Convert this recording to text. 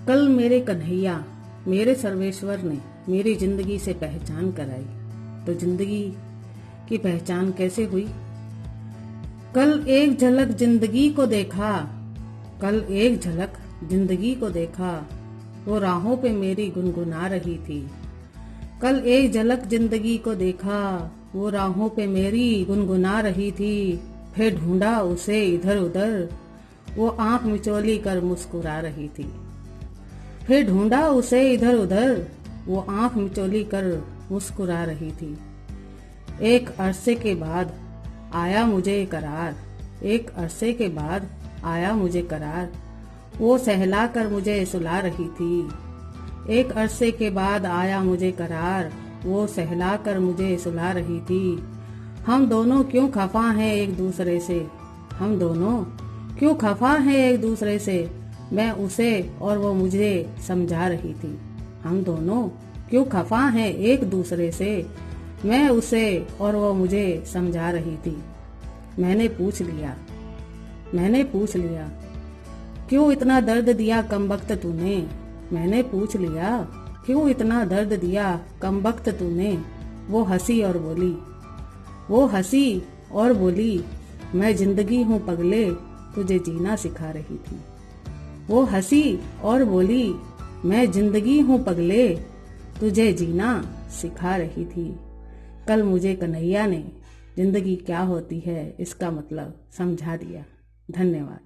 कल मेरे कन्हैया मेरे सर्वेश्वर ने मेरी जिंदगी से पहचान कराई, तो जिंदगी की पहचान कैसे हुई? कल एक झलक जिंदगी को देखा, कल एक झलक जिंदगी को देखा, वो राहों पे मेरी गुनगुना रही थी। कल एक झलक जिंदगी को देखा, वो राहों पे मेरी गुनगुना रही थी। फिर ढूंढा उसे इधर उधर, वो आंख मिचोली कर मुस्कुरा रही थी। फिर ढूंढा उसे इधर उधर, वो आंख मिचोली कर मुस्कुरा रही थी। एक अरसे के बाद आया मुझे करार, एक अरसे के बाद आया मुझे करार, वो सहला कर मुझे सुला रही थी। एक अरसे के बाद आया मुझे करार, वो सहला कर मुझे सुला रही थी। हम दोनों क्यों खफा हैं एक दूसरे से, हम दोनों क्यों खफा हैं एक दूसरे से, मैं उसे और वो मुझे समझा रही थी। हम दोनों क्यों खफा हैं एक दूसरे से, मैं उसे और वो मुझे समझा रही थी। मैंने पूछ लिया क्यों इतना दर्द दिया कमबख्त तूने, मैंने पूछ लिया क्यों इतना दर्द दिया कमबख्त तूने। वो हंसी और बोली मैं जिंदगी हूँ पगले, तुझे जीना सिखा रही थी। वो हंसी और बोली मैं जिंदगी हूँ पगले, तुझे जीना सिखा रही थी। कल मुझे कन्हैया ने जिंदगी क्या होती है इसका मतलब समझा दिया। धन्यवाद।